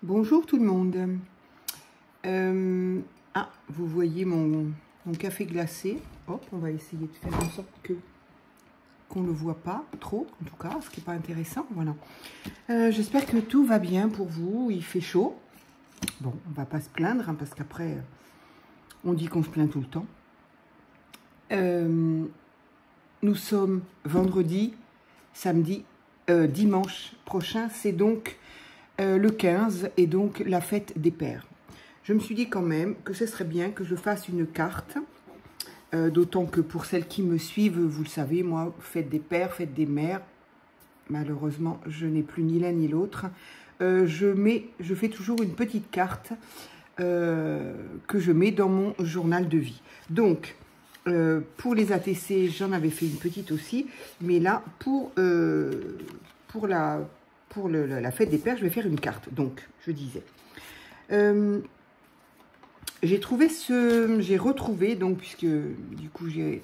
Bonjour tout le monde. Vous voyez mon café glacé. Hop, on va essayer de faire en sorte qu'on ne le voit pas trop, en tout cas, ce qui n'est pas intéressant. Voilà. J'espère que tout va bien pour vous. Il fait chaud. Bon, on ne va pas se plaindre, hein, parce qu'après, on dit qu'on se plaint tout le temps. Nous sommes vendredi, samedi, dimanche prochain. C'est donc le 15 et donc la fête des pères. Je me suis dit quand même que ce serait bien que je fasse une carte, d'autant que pour celles qui me suivent, vous le savez, moi, fête des pères, fête des mères, malheureusement, je n'ai plus ni l'un ni l'autre. Je fais toujours une petite carte que je mets dans mon journal de vie. Donc, pour les ATC, j'en avais fait une petite aussi, mais là, pour la fête des pères, je vais faire une carte. Donc, je disais. J'ai retrouvé, donc, puisque du coup, j'ai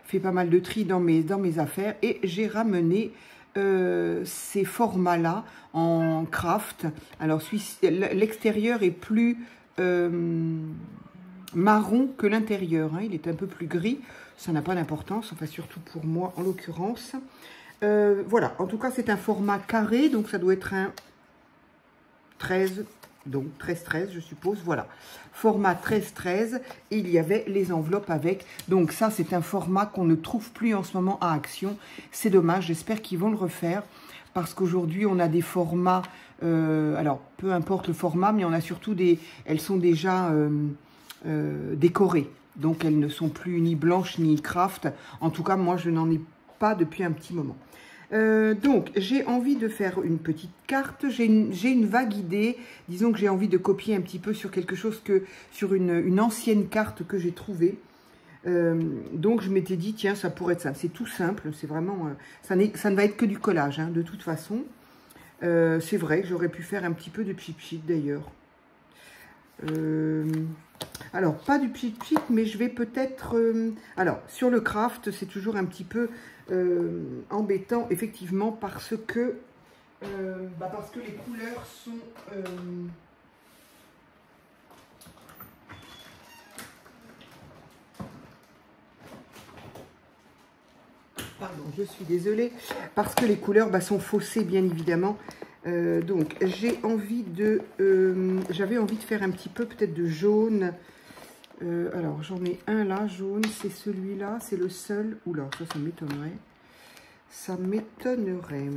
fait pas mal de tri dans mes affaires, et j'ai ramené ces formats-là en craft. Alors, l'extérieur est plus marron que l'intérieur, hein. Il est un peu plus gris. Ça n'a pas d'importance, enfin, surtout pour moi, en l'occurrence. Voilà, en tout cas, c'est un format carré, donc ça doit être un 13, donc 13-13, je suppose, voilà. Format 13-13, et il y avait les enveloppes avec. Donc ça, c'est un format qu'on ne trouve plus en ce moment à Action. C'est dommage, j'espère qu'ils vont le refaire, parce qu'aujourd'hui, on a des formats, alors, peu importe le format, mais on a surtout elles sont déjà décorées. Donc, elles ne sont plus ni blanches, ni craft. En tout cas, moi, je n'en ai pas depuis un petit moment. Donc, j'ai envie de faire une petite carte. J'ai une vague idée. Disons que j'ai envie de copier un petit peu sur quelque chose sur une ancienne carte que j'ai trouvée. Donc, je m'étais dit, tiens, ça pourrait être ça. C'est tout simple. C'est vraiment... ça ne va être que du collage, hein, de toute façon. C'est vrai que j'aurais pu faire un petit peu de pchit-pchit, d'ailleurs. Alors, pas du pchit-pchit, mais je vais peut-être... alors, sur le craft, c'est toujours un petit peu embêtant, effectivement, parce que les couleurs sont... pardon, je suis désolée. Parce que les couleurs sont faussées, bien évidemment. Donc, j'avais envie de faire un petit peu, peut-être, de jaune. Alors, j'en ai un là, jaune, c'est celui-là, c'est le seul. Oula, ça m'étonnerait. Ça m'étonnerait.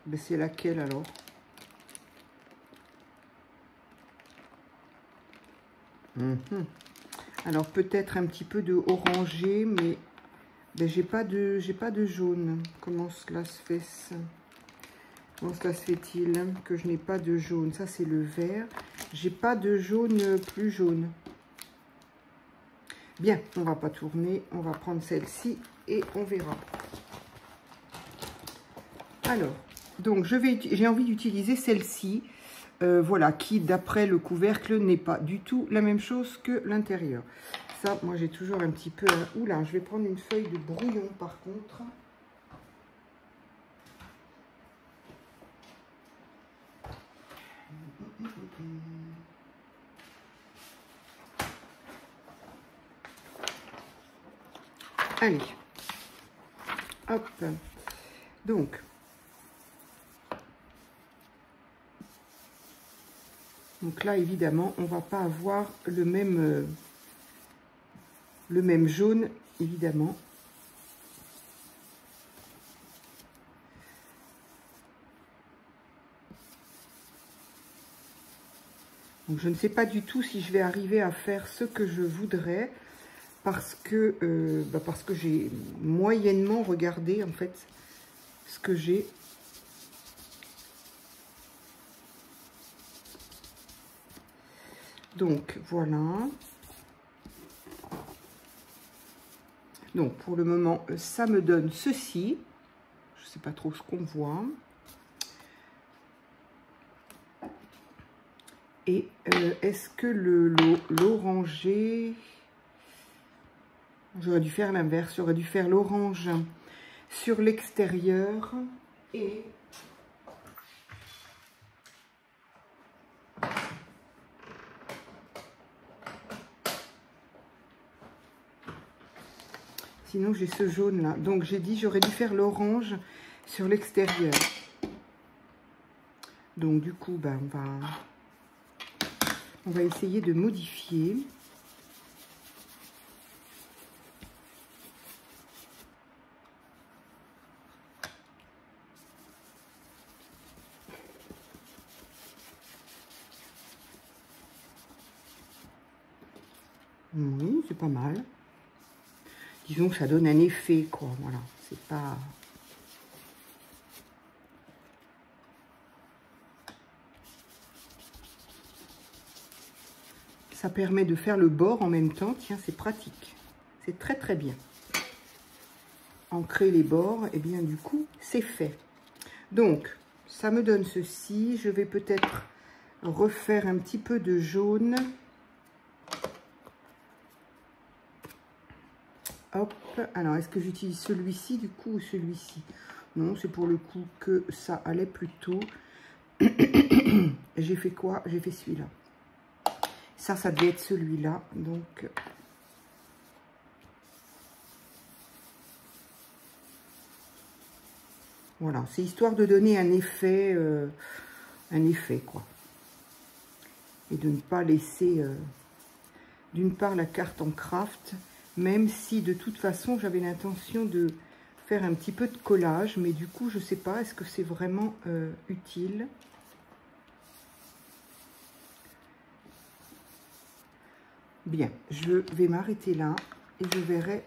Ben, c'est laquelle alors? Alors, peut-être un petit peu de orangé, mais ben, j'ai pas de jaune. Comment cela se fait ça? Comment cela se fait-il que je n'ai pas de jaune? Ça, c'est le vert. J'ai pas de jaune plus jaune. Bien, on va pas tourner. On va prendre celle-ci et on verra. Alors, donc, j'ai envie d'utiliser celle-ci. Voilà, qui, d'après le couvercle, n'est pas du tout la même chose que l'intérieur. Ça, moi, j'ai toujours un petit peu... Oula, je vais prendre une feuille de brouillon, par contre. Allez, hop, donc là, évidemment, on va pas avoir le même jaune, évidemment. Donc, je ne sais pas du tout si je vais arriver à faire ce que je voudrais, parce que j'ai moyennement regardé, en fait, ce que j'ai. Donc, voilà. Donc, pour le moment, ça me donne ceci. Je ne sais pas trop ce qu'on voit. Et est-ce que l'orangé... J'aurais dû faire l'inverse. J'aurais dû faire l'orange sur l'extérieur Et sinon, j'ai ce jaune-là. Donc, j'ai dit, j'aurais dû faire l'orange sur l'extérieur. Donc, du coup, ben, on va essayer de modifier. Oui, c'est pas mal. Disons que ça donne un effet, quoi. Voilà, c'est pas... Ça permet de faire le bord en même temps. Tiens, c'est pratique. C'est très, très bien. Ancrer les bords, et bien, du coup, c'est fait. Donc, ça me donne ceci. Je vais peut-être refaire un petit peu de jaune. Hop, alors est-ce que j'utilise celui-ci du coup ou celui-ci? Non, c'est pour le coup que ça allait plutôt. J'ai fait quoi? J'ai fait celui-là. Ça devait être celui-là, donc... Voilà, c'est histoire de donner un effet quoi. Et de ne pas laisser, d'une part, la carte en craft, même si de toute façon j'avais l'intention de faire un petit peu de collage, mais du coup je sais pas, est-ce que c'est vraiment utile? Bien, je vais m'arrêter là et je verrai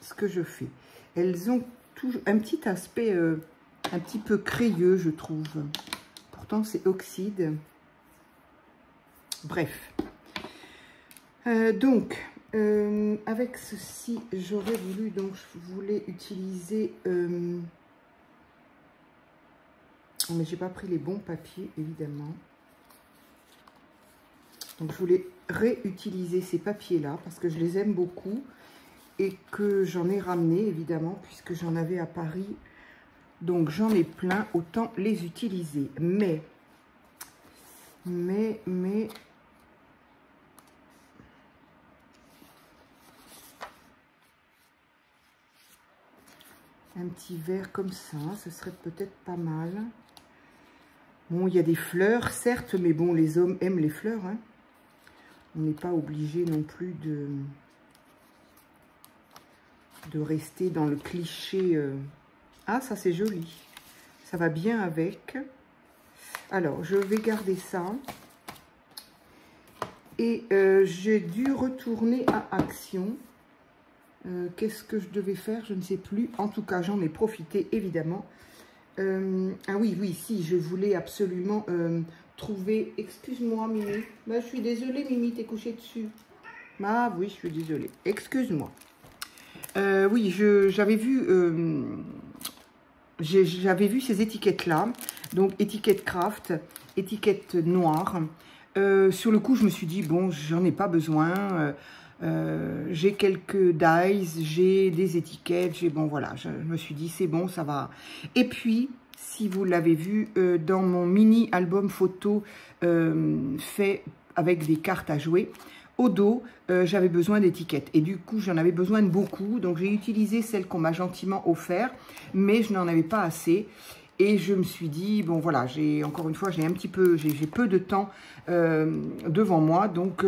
ce que je fais. Elles ont toujours un petit aspect un petit peu crayeux, je trouve. Pourtant c'est oxyde. Bref. Donc, avec ceci, j'aurais voulu, donc je voulais utiliser... mais j'ai pas pris les bons papiers, évidemment. Donc, je voulais réutiliser ces papiers-là, parce que je les aime beaucoup. Et que j'en ai ramené, évidemment, puisque j'en avais à Paris. Donc, j'en ai plein, autant les utiliser. Mais... un petit verre comme ça, ce serait peut-être pas mal. Bon, il y a des fleurs, certes, mais bon, les hommes aiment les fleurs. Hein. On n'est pas obligé non plus de rester dans le cliché. Ah, ça c'est joli. Ça va bien avec. Alors, je vais garder ça. Et j'ai dû retourner à Action. Qu'est-ce que je devais faire? Je ne sais plus. En tout cas, j'en ai profité, évidemment. Ah oui, si, je voulais absolument trouver... Excuse-moi, Mimi. Bah, je suis désolée, Mimi, t'es couchée dessus. Ah oui, je suis désolée. Excuse-moi. Oui, j'avais vu... j'avais vu ces étiquettes-là. Donc, étiquette craft, étiquette noire. Sur le coup, je me suis dit, bon, j'en ai pas besoin... j'ai quelques dies, j'ai des étiquettes, bon voilà, je me suis dit c'est bon, ça va. Et puis, si vous l'avez vu, dans mon mini album photo fait avec des cartes à jouer, au dos, j'avais besoin d'étiquettes. Et du coup, j'en avais besoin de beaucoup, donc j'ai utilisé celles qu'on m'a gentiment offert, mais je n'en avais pas assez. Et je me suis dit, bon voilà, encore une fois, j'ai peu de temps devant moi, donc...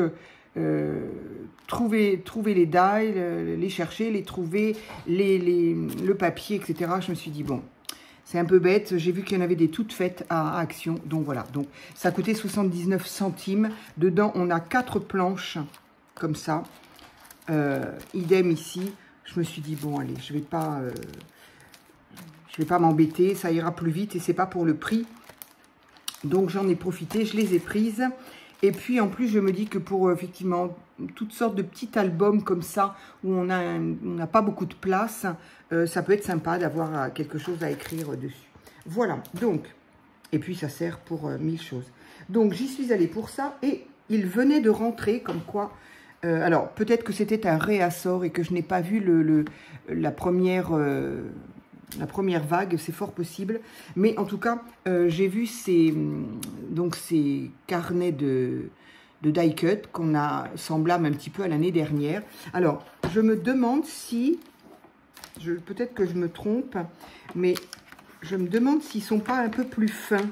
trouver les dies, les chercher, les trouver, le papier, etc. Je me suis dit, bon, c'est un peu bête. J'ai vu qu'il y en avait des toutes faites à Action. Donc voilà, donc ça a coûté 79 centimes. Dedans, on a 4 planches comme ça. Idem ici. Je me suis dit, bon, allez, je vais pas m'embêter. Ça ira plus vite et c'est pas pour le prix. Donc j'en ai profité, je les ai prises. Et puis, en plus, je me dis que pour, effectivement, toutes sortes de petits albums comme ça, où on n'a pas beaucoup de place, ça peut être sympa d'avoir quelque chose à écrire dessus. Voilà, donc, et puis ça sert pour 1000 choses. Donc, j'y suis allée pour ça, et il venait de rentrer, comme quoi... alors, peut-être que c'était un réassort et que je n'ai pas vu la première la première vague, c'est fort possible. Mais en tout cas, j'ai vu ces carnets de die cut qu'on a semblable un petit peu à l'année dernière. Alors, je me demande si, peut-être que je me trompe, mais je me demande s'ils ne sont pas un peu plus fins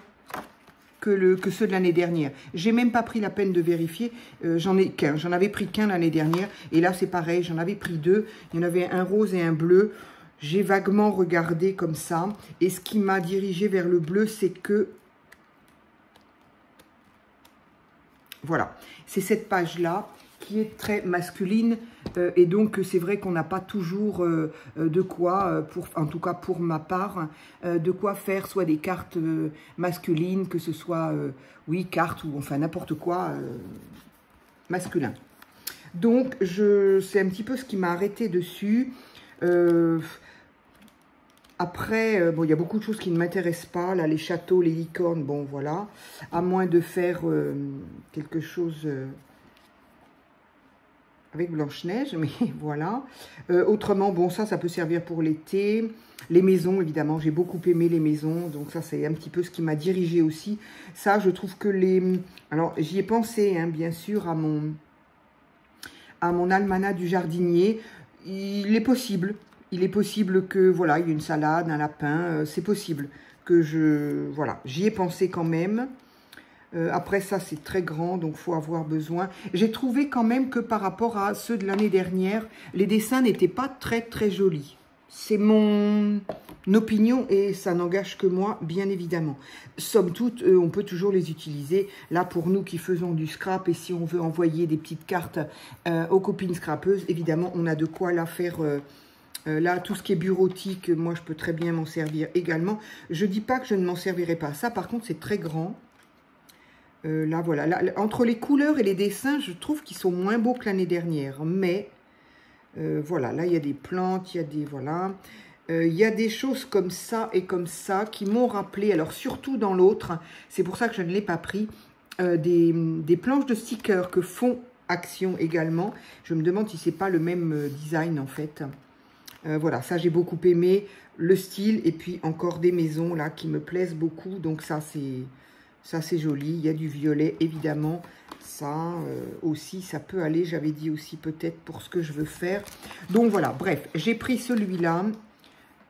que ceux de l'année dernière. J'ai même pas pris la peine de vérifier. J'en ai qu'un. J'en avais pris qu'un l'année dernière. Et là, c'est pareil. J'en avais pris deux. Il y en avait un rose et un bleu. J'ai vaguement regardé comme ça. Et ce qui m'a dirigé vers le bleu, c'est que... Voilà. C'est cette page-là qui est très masculine. Et donc, c'est vrai qu'on n'a pas toujours de quoi, en tout cas pour ma part, de quoi faire soit des cartes masculines, que ce soit, oui, cartes ou enfin n'importe quoi masculin. Donc, c'est un petit peu ce qui m'a arrêté dessus. Après, bon, il y a beaucoup de choses qui ne m'intéressent pas. Là, les châteaux, les licornes, bon, voilà. À moins de faire quelque chose... avec Blanche-Neige, mais voilà. Autrement, bon, ça peut servir pour l'été. Les maisons, évidemment, j'ai beaucoup aimé les maisons. Donc ça, c'est un petit peu ce qui m'a dirigé aussi. Ça, je trouve que les... Alors, j'y ai pensé, hein, bien sûr, à mon almanach du jardinier. Il est possible que, voilà, il y ait une salade, un lapin. C'est possible que voilà, j'y ai pensé quand même. Après ça, c'est très grand, donc il faut avoir besoin. J'ai trouvé quand même que par rapport à ceux de l'année dernière, les dessins n'étaient pas très très jolis. C'est mon opinion et ça n'engage que moi, bien évidemment. Somme toute, on peut toujours les utiliser. Là, pour nous qui faisons du scrap et si on veut envoyer des petites cartes aux copines scrapeuses, évidemment, on a de quoi la faire... là, tout ce qui est bureautique, moi, je peux très bien m'en servir également. Je ne dis pas que je ne m'en servirai pas. Ça, par contre, c'est très grand. Là, voilà. Là, entre les couleurs et les dessins, je trouve qu'ils sont moins beaux que l'année dernière. Mais, voilà. Là, il y a des plantes, il y a des... Voilà. Il y a des choses comme ça et comme ça qui m'ont rappelé, alors surtout dans l'autre, c'est pour ça que je ne l'ai pas pris, des planches de stickers que font Action également. Je me demande si c'est pas le même design, en fait. Voilà, ça, j'ai beaucoup aimé. Le style et puis encore des maisons, là, qui me plaisent beaucoup. Donc, ça, c'est... Ça, c'est joli. Il y a du violet, évidemment. Ça aussi, ça peut aller. J'avais dit aussi peut-être pour ce que je veux faire. Donc, voilà. Bref, j'ai pris celui-là.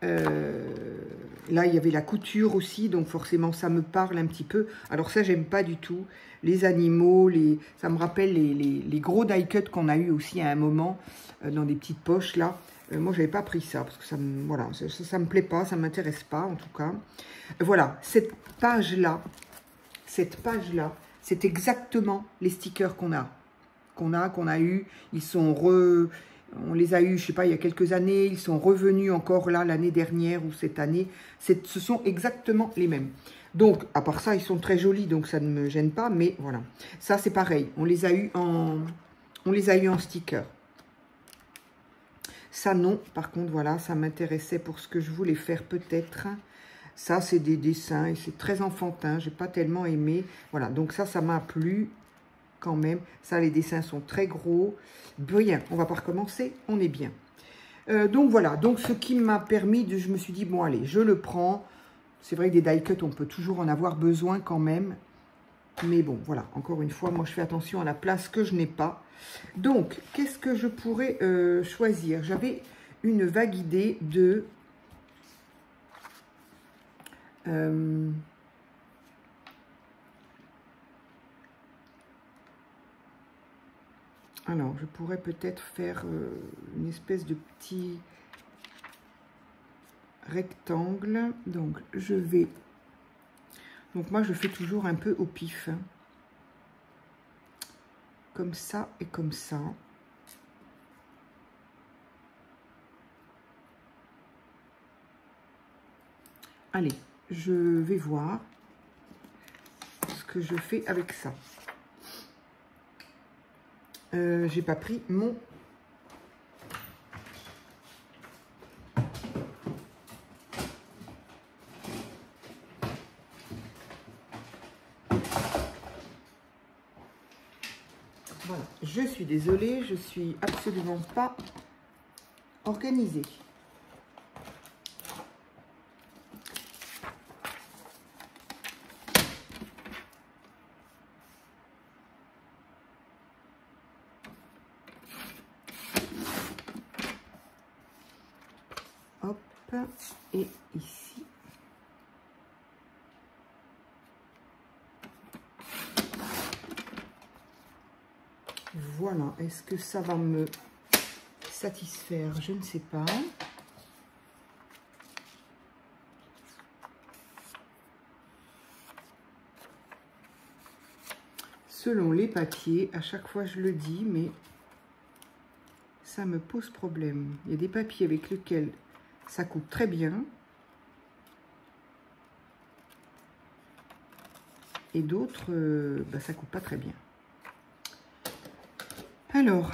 Là, il y avait la couture aussi. Donc, forcément, ça me parle un petit peu. Alors, ça, j'aime pas du tout. Les animaux, ça me rappelle les gros die cut qu'on a eu aussi à un moment dans des petites poches, là. Moi, je n'avais pas pris ça parce que ça me, voilà, ça me plaît pas. Ça ne m'intéresse pas, en tout cas. Voilà, cette page-là. Cette page-là, c'est exactement les stickers qu'on a eu. Ils sont on les a eu, je sais pas, il y a quelques années. Ils sont revenus encore là l'année dernière ou cette année. Ce sont exactement les mêmes. Donc, à part ça, ils sont très jolis, donc ça ne me gêne pas. Mais voilà, ça c'est pareil. On les a eu en sticker. Ça non, par contre, voilà, ça m'intéressait pour ce que je voulais faire peut-être. Ça, c'est des dessins et c'est très enfantin. J'ai pas tellement aimé. Voilà, donc ça m'a plu quand même. Ça, les dessins sont très gros. Bien, on va pas recommencer. On est bien. Donc, voilà. Donc, ce qui m'a permis de... Je me suis dit, bon, allez, je le prends. C'est vrai que des die cut, on peut toujours en avoir besoin quand même. Mais bon, voilà. Encore une fois, moi, je fais attention à la place que je n'ai pas. Donc, qu'est-ce que je pourrais choisir? J'avais une vague idée de... alors, je pourrais peut-être faire une espèce de petit rectangle. Donc, je vais... Donc, moi, je fais toujours un peu au pif. Hein. Comme ça et comme ça. Allez, je vais voir ce que je fais avec ça. J'ai pas pris mon... Voilà, je suis désolée, je suis absolument pas organisée. et ici. Voilà, est-ce que ça va me satisfaire? Je ne sais pas. Selon les papiers, à chaque fois je le dis, mais ça me pose problème. Il y a des papiers avec lesquels ça coupe très bien. Et d'autres, bah, ça coupe pas très bien. Alors,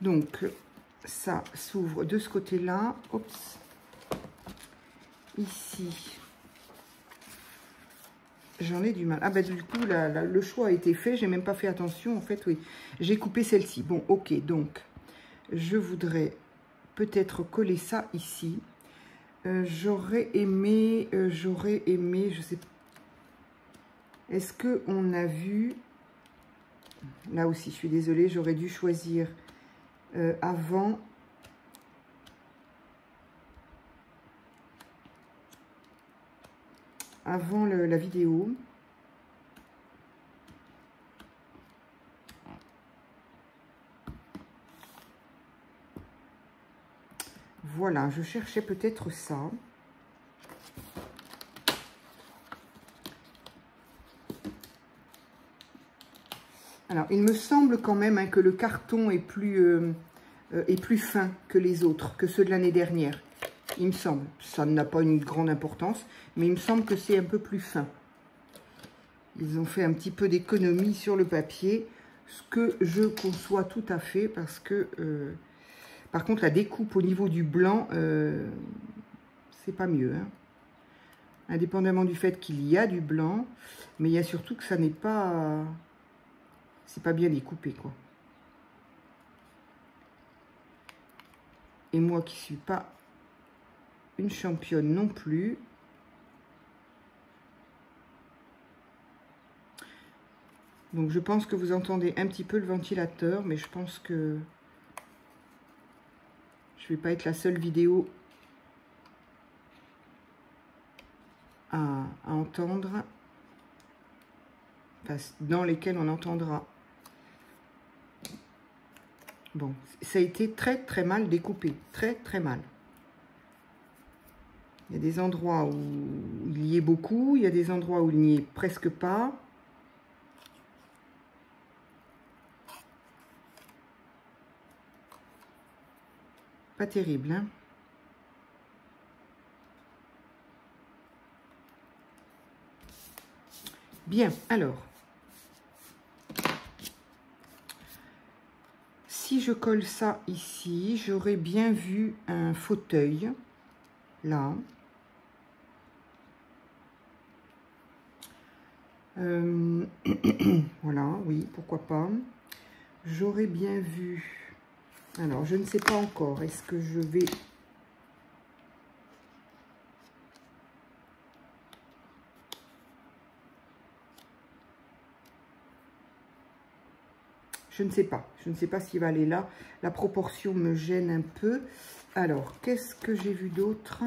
donc ça s'ouvre de ce côté-là. Oups. Ici, j'en ai du mal. Ah ben du coup, le choix a été fait. J'ai même pas fait attention. En fait, oui, j'ai coupé celle-ci. Bon, ok. Donc, je voudrais peut-être coller ça ici. J'aurais aimé, je sais pas. Est-ce que on a vu... Là aussi, je suis désolée, j'aurais dû choisir avant... Avant la vidéo. Voilà, je cherchais peut-être ça. Alors, il me semble quand même hein, que le carton est plus fin que les autres, que ceux de l'année dernière. Il me semble. Ça n'a pas une grande importance, mais il me semble que c'est un peu plus fin. Ils ont fait un petit peu d'économie sur le papier, ce que je conçois tout à fait, parce que, par contre, la découpe au niveau du blanc, c'est pas mieux. Hein. Indépendamment du fait qu'il y a du blanc, mais il y a surtout que ça n'est pas... c'est pas bien découpé, quoi. Et moi qui suis pas une championne non plus. Donc je pense que vous entendez un petit peu le ventilateur, mais je pense que je vais pas être la seule vidéo à entendre, dans lesquelles on entendra. Bon, ça a été très très mal découpé, très très mal. Il y a des endroits où il y est beaucoup, il y a des endroits où il n'y est presque pas. Pas terrible, hein? Bien, alors. Si je colle ça ici, j'aurais bien vu un fauteuil, là. Voilà, oui, pourquoi pas. J'aurais bien vu... Alors, je ne sais pas encore. Est-ce que je vais... Je ne sais pas. Je ne sais pas s'il va aller là. La proportion me gêne un peu. Alors, qu'est-ce que j'ai vu d'autre?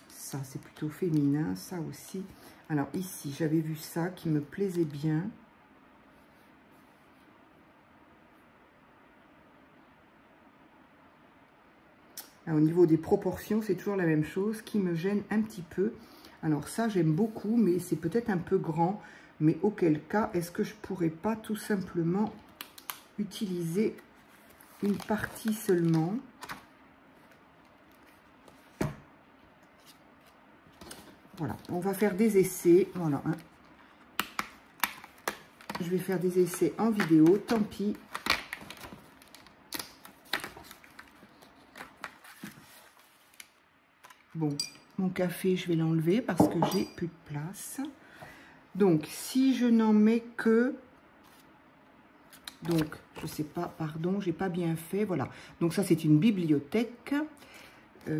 Ça, c'est plutôt féminin. Ça aussi. Alors, ici, j'avais vu ça qui me plaisait bien. Là, au niveau des proportions, c'est toujours la même chose qui me gêne un petit peu. Alors ça, j'aime beaucoup, mais c'est peut-être un peu grand. Mais auquel cas, est-ce que je pourrais pas tout simplement utiliser une partie seulement? Voilà, on va faire des essais. Voilà. Hein. Je vais faire des essais en vidéo, tant pis. Bon, mon café, je vais l'enlever parce que j'ai plus de place. Donc, si je n'en mets que... Donc, je sais pas, pardon, j'ai pas bien fait. Voilà. Donc ça, c'est une bibliothèque.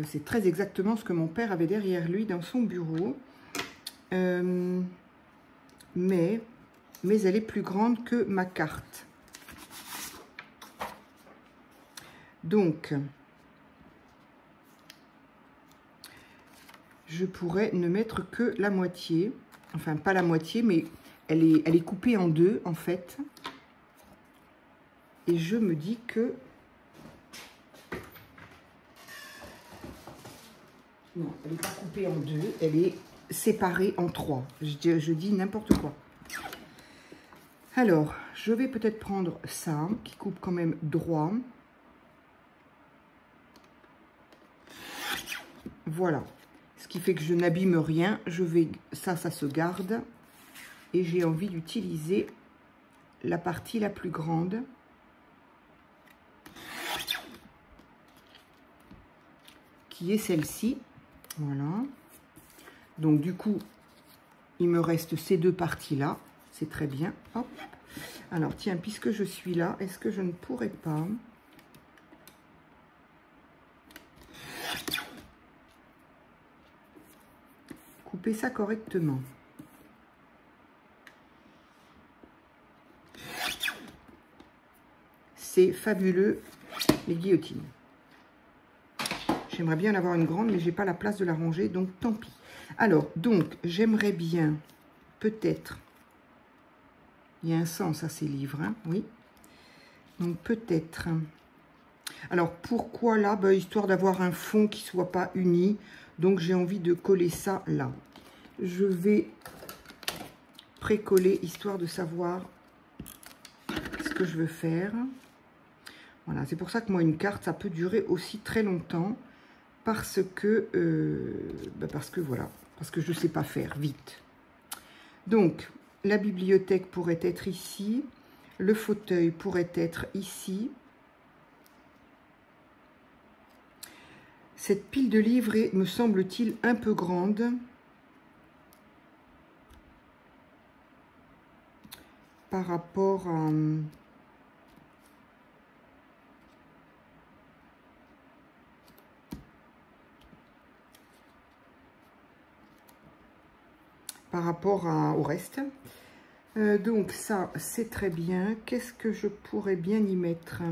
C'est très exactement ce que mon père avait derrière lui dans son bureau. Mais elle est plus grande que ma carte. Donc, je pourrais ne mettre que la moitié. Enfin, pas la moitié, mais elle est coupée en deux, en fait. Et je me dis que... Non, elle n'est pas coupée en deux, elle est séparée en trois. Je dis n'importe quoi. Alors, je vais peut-être prendre ça, qui coupe quand même droit. Voilà. Ce qui fait que je n'abîme rien. Ça se garde. Et j'ai envie d'utiliser la partie la plus grande. Qui est celle-ci. Voilà. Donc, du coup, il me reste ces deux parties-là. C'est très bien. Hop. Alors, tiens, puisque je suis là, est-ce que je ne pourrais pas... couper ça correctement. C'est fabuleux, les guillotines. J'aimerais bien en avoir une grande, mais j'ai pas la place de la ranger, donc tant pis. Alors, donc, j'aimerais bien, peut-être, il y a un sens à ces livres, hein, oui. Donc, peut-être... Alors, pourquoi là? Ben, histoire d'avoir un fond qui soit pas uni. Donc, j'ai envie de coller ça là. Je vais précoller, histoire de savoir ce que je veux faire. Voilà, c'est pour ça que moi, une carte, ça peut durer aussi très longtemps. Parce que voilà, parce que je ne sais pas faire vite. Donc, la bibliothèque pourrait être ici. Le fauteuil pourrait être ici. Cette pile de livres est, me semble-t-il, un peu grande. Par rapport à... au reste. Donc ça, c'est très bien. Qu'est-ce que je pourrais bien y mettre?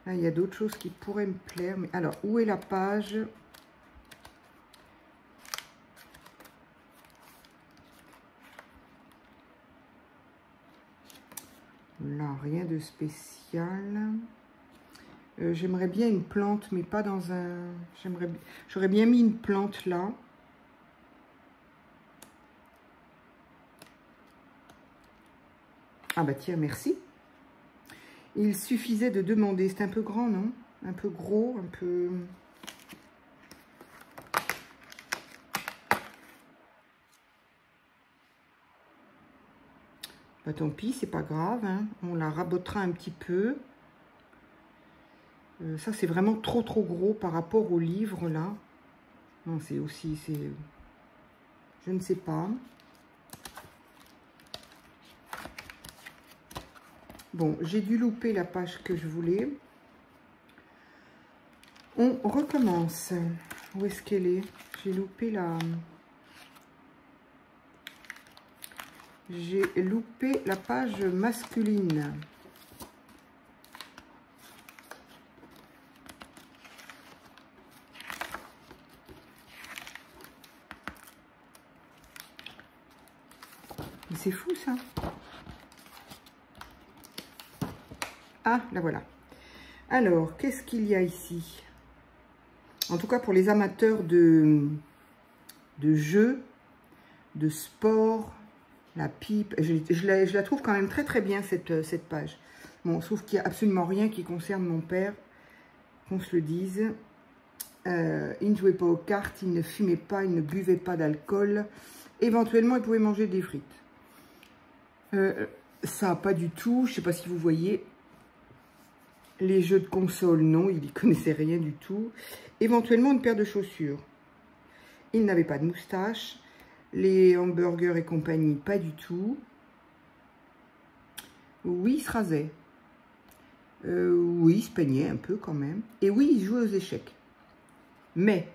Là, il y a d'autres choses qui pourraient me plaire. Mais alors, où est la page? Là, rien de spécial. J'aimerais bien une plante, mais pas dans un... J'aurais bien mis une plante là. Ah bah tiens, merci. Il suffisait de demander. C'est un peu grand, non? Un peu gros, un peu... Bah tant pis, c'est pas grave, hein. On la rabotera un petit peu. Ça, c'est vraiment trop gros par rapport au livre, là. Non, c'est aussi... Je ne sais pas. Bon, j'ai dû louper la page que je voulais. On recommence. Où est-ce qu'elle est? J'ai loupé la... J'ai loupé la page masculine. Mais c'est fou, ça. Ah, la voilà. Alors, qu'est-ce qu'il y a ici? En tout cas, pour les amateurs de jeux, de sport, la pipe, je la trouve quand même très bien, cette page. Bon, sauf qu'il n'y a absolument rien qui concerne mon père, qu'on se le dise. Il ne jouait pas aux cartes, il ne fumait pas, il ne buvait pas d'alcool. Éventuellement, il pouvait manger des frites. Ça, pas du tout. Je ne sais pas si vous voyez. Les jeux de console, non, il n'y connaissait rien du tout. Éventuellement, une paire de chaussures. Il n'avait pas de moustache. Les hamburgers et compagnie, pas du tout. Oui, il se rasait. Oui, il se peignait un peu quand même. Et oui, il jouait aux échecs. Mais,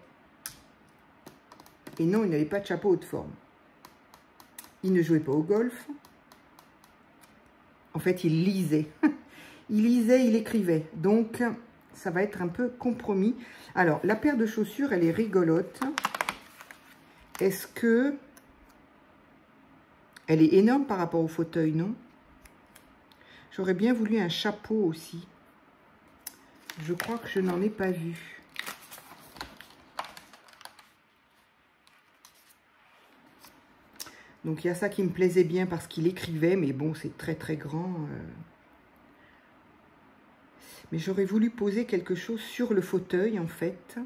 et non, il n'avait pas de chapeau haute forme. Il ne jouait pas au golf. En fait, il lisait. Il lisait, il écrivait. Donc, ça va être un peu compromis. Alors, la paire de chaussures, elle est rigolote. Est-ce que... Elle est énorme par rapport au fauteuil, non? J'aurais bien voulu un chapeau aussi. Je crois que je n'en ai pas vu. Donc, il y a ça qui me plaisait bien parce qu'il écrivait, mais bon, c'est très, très grand. Mais j'aurais voulu poser quelque chose sur le fauteuil, en fait.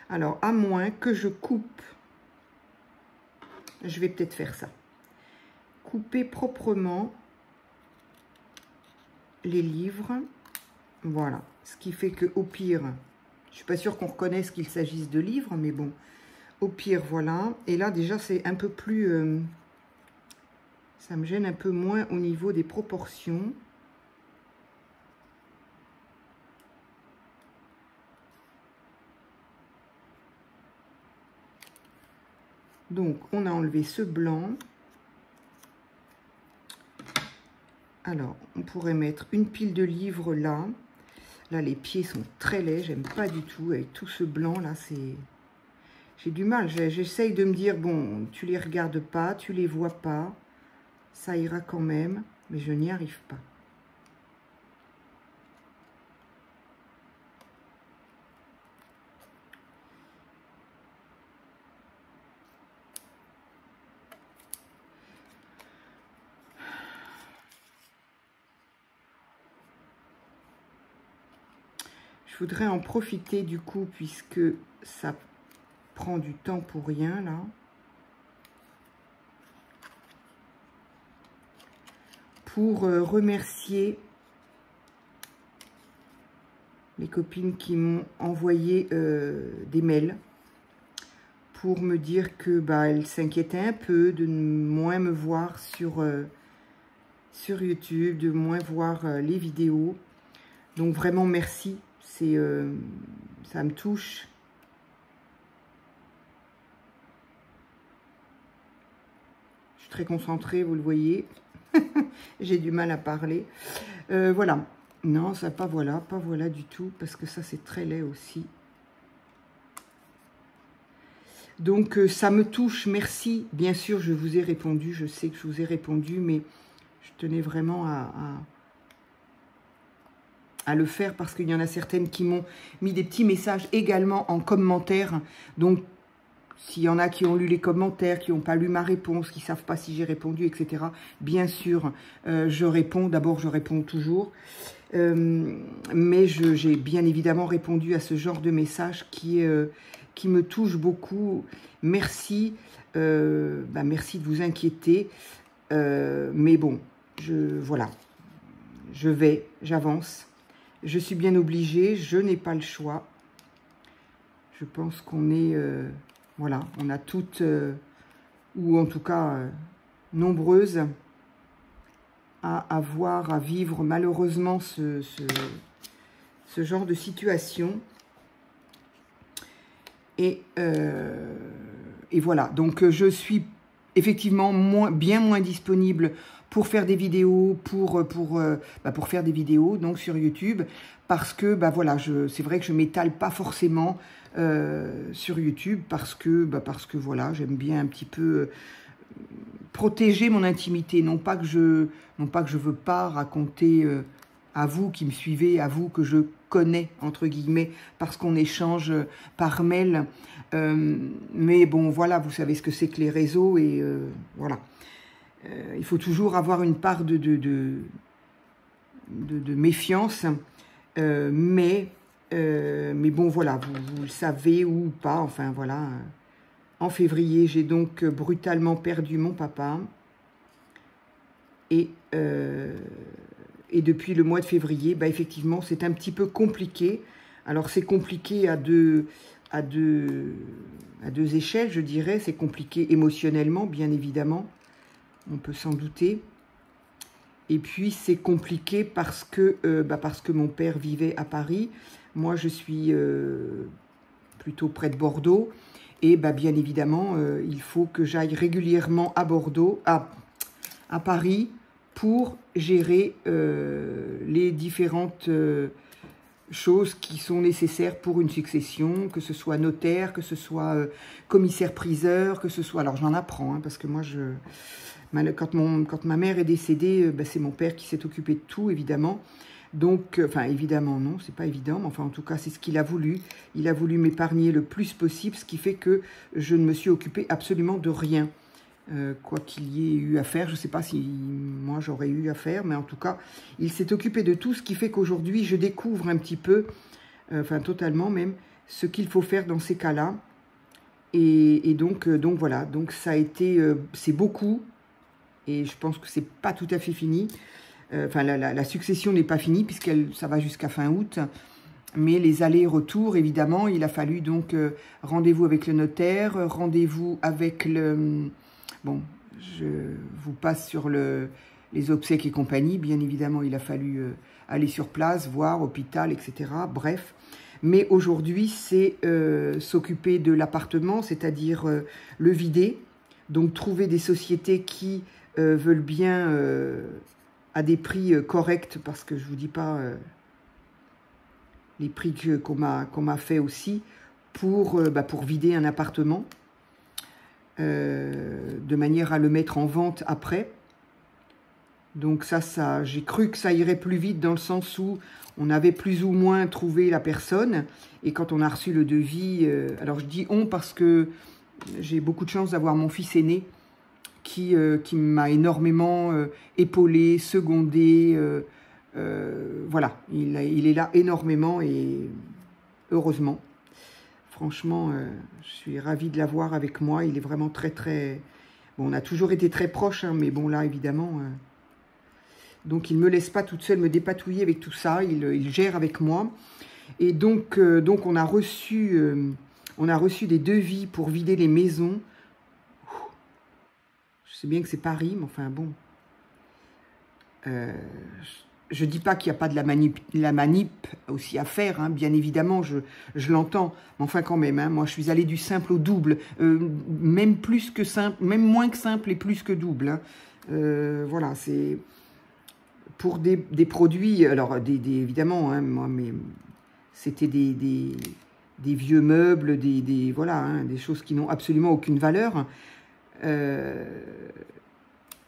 Alors, à moins que je coupe. Je vais peut-être faire ça. Couper proprement les livres. Voilà. Ce qui fait que, au pire, je ne suis pas sûre qu'on reconnaisse qu'il s'agisse de livres, mais bon. Au pire, voilà. Et là, déjà, c'est un peu plus... ça me gêne un peu moins au niveau des proportions. Donc, on a enlevé ce blanc. Alors, on pourrait mettre une pile de livres là. Là, les pieds sont très laids. J'aime pas du tout. Avec tout ce blanc là, c'est... J'ai du mal. J'essaye de me dire, bon, tu les regardes pas, tu les vois pas. Ça ira quand même. Mais je n'y arrive pas. Je voudrais en profiter du coup, puisque ça prend du temps pour rien là. Pour remercier les copines qui m'ont envoyé des mails pour me dire que bah, elles s'inquiétaient un peu de moins me voir sur YouTube, de moins voir les vidéos. Donc vraiment merci, c'est ça me touche. Je suis très concentrée, vous le voyez. J'ai du mal à parler. Voilà. Non, ça pas voilà du tout, parce que ça c'est très laid aussi. Donc ça me touche, merci. Bien sûr, je vous ai répondu, je sais que je vous ai répondu, mais je tenais vraiment à le faire parce qu'il y en a certaines qui m'ont mis des petits messages également en commentaire. Donc, s'il y en a qui ont lu les commentaires, qui n'ont pas lu ma réponse, qui ne savent pas si j'ai répondu, etc., bien sûr, je réponds. D'abord, je réponds toujours. Mais j'ai bien évidemment répondu à ce genre de message qui me touche beaucoup. Merci. Merci de vous inquiéter. Mais bon, voilà. J'avance. Je suis bien obligée, je n'ai pas le choix. Je pense qu'on est... voilà, on a toutes, ou en tout cas nombreuses, à vivre malheureusement ce genre de situation. Et voilà, donc je suis effectivement bien moins disponible pour faire des vidéos, pour faire des vidéos donc sur YouTube, parce que voilà, c'est vrai que je m'étale pas forcément sur YouTube, parce que voilà, j'aime bien un petit peu protéger mon intimité, non pas que je veux pas raconter à vous qui me suivez, à vous que je connais entre guillemets, parce qu'on échange par mail, mais bon voilà, vous savez ce que c'est que les réseaux, et voilà. Il faut toujours avoir une part de méfiance, mais bon, voilà, vous le savez ou pas, enfin, voilà. En février, j'ai donc brutalement perdu mon papa. Et depuis le mois de février, effectivement, c'est un petit peu compliqué. Alors, c'est compliqué à deux échelles, je dirais. C'est compliqué émotionnellement, bien évidemment. On peut s'en douter. Et puis, c'est compliqué parce que mon père vivait à Paris. Moi, je suis plutôt près de Bordeaux. Et bien évidemment, il faut que j'aille régulièrement à Bordeaux, à Paris, pour gérer les différentes choses qui sont nécessaires pour une succession, que ce soit notaire, que ce soit commissaire-priseur, que ce soit... Alors, j'en apprends, hein, parce que moi, quand ma mère est décédée, c'est mon père qui s'est occupé de tout, évidemment. Donc, enfin, évidemment, non, c'est pas évident, mais enfin, en tout cas, c'est ce qu'il a voulu. Il a voulu m'épargner le plus possible, ce qui fait que je ne me suis occupée absolument de rien. Quoi qu'il y ait eu à faire, je ne sais pas si moi j'aurais eu à faire, mais en tout cas, il s'est occupé de tout, ce qui fait qu'aujourd'hui, je découvre un petit peu, enfin totalement même, ce qu'il faut faire dans ces cas-là. Et donc voilà, donc ça a été, c'est beaucoup, et je pense que c'est pas tout à fait fini. Enfin, la succession n'est pas finie, ça va jusqu'à fin août. Mais les allers-retours, évidemment, il a fallu donc rendez-vous avec le notaire, rendez-vous avec le... Bon, je vous passe sur les obsèques et compagnie. Bien évidemment, il a fallu aller sur place, voir, hôpital, etc. Bref. Mais aujourd'hui, c'est s'occuper de l'appartement, c'est-à-dire le vider. Donc, trouver des sociétés qui veulent bien à des prix corrects, parce que je ne vous dis pas les prix qu'on m'a fait aussi, pour vider un appartement. De manière à le mettre en vente après. Donc ça j'ai cru que ça irait plus vite dans le sens où on avait plus ou moins trouvé la personne, et quand on a reçu le devis, alors je dis on parce que j'ai beaucoup de chance d'avoir mon fils aîné qui m'a énormément épaulé, secondé, voilà, il est là énormément et heureusement. Franchement, je suis ravie de l'avoir avec moi. Il est vraiment très, très... Bon, on a toujours été très proches, hein, mais bon, là, évidemment... Donc, il ne me laisse pas toute seule me dépatouiller avec tout ça. Il gère avec moi. Et donc on a reçu des devis pour vider les maisons. Je sais bien que c'est Paris, mais enfin, bon... Je ne dis pas qu'il n'y a pas de la manip aussi à faire, hein, bien évidemment, je l'entends. Mais enfin, quand même, hein, moi, je suis allée du simple au double, même plus que simple, même moins que simple et plus que double. Hein. Voilà, c'est pour des produits, alors, évidemment, hein, moi, mais c'était des vieux meubles, voilà, hein, des choses qui n'ont absolument aucune valeur.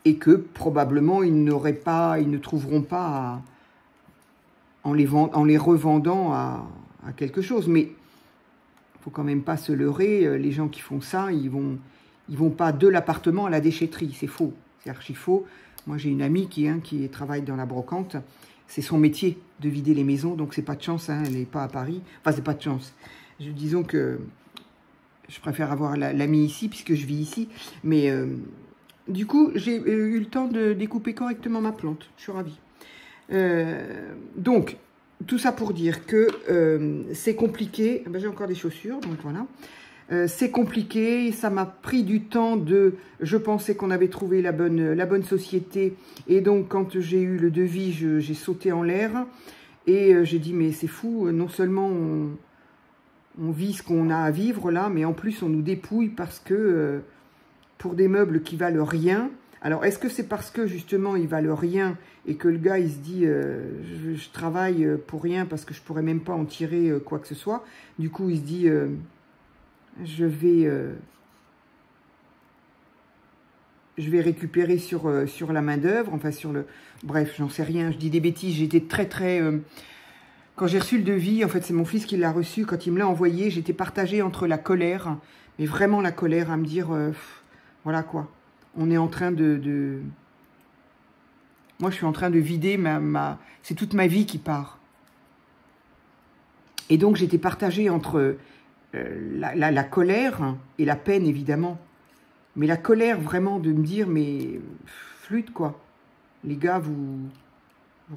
Et que probablement ils ne trouveront pas en les revendant à quelque chose. Mais il ne faut quand même pas se leurrer, les gens qui font ça, ils vont pas de l'appartement à la déchetterie, c'est faux, c'est archi faux. Moi j'ai une amie qui travaille dans la brocante, c'est son métier de vider les maisons, donc c'est pas de chance, hein, elle n'est pas à Paris, enfin c'est pas de chance. Disons que je préfère avoir l'amie ici puisque je vis ici, mais... Du coup, j'ai eu le temps de découper correctement ma plante. Je suis ravie. Donc, tout ça pour dire que c'est compliqué. Ben, j'ai encore des chaussures, donc voilà. C'est compliqué. Ça m'a pris du temps de... Je pensais qu'on avait trouvé la bonne société. Et donc, quand j'ai eu le devis, j'ai sauté en l'air. Et j'ai dit, mais c'est fou. Non seulement on vit ce qu'on a à vivre là, mais en plus, on nous dépouille parce que... pour des meubles qui valent rien. Alors, est-ce que c'est parce que, justement, ils valent rien et que le gars, il se dit, je travaille pour rien parce que je pourrais même pas en tirer quoi que ce soit. Du coup, il se dit, je vais récupérer sur la main-d'œuvre, enfin, sur le... Bref, j'en sais rien, je dis des bêtises. J'étais très, très... Quand j'ai reçu le devis, en fait, c'est mon fils qui l'a reçu. Quand il me l'a envoyé, j'étais partagée entre la colère, mais vraiment la colère, à me dire... voilà quoi, on est en train de... Moi, je suis en train de vider c'est toute ma vie qui part. Et donc, j'étais partagée entre la colère et la peine, évidemment. Mais la colère, vraiment, de me dire, mais flûte, quoi. Les gars, vous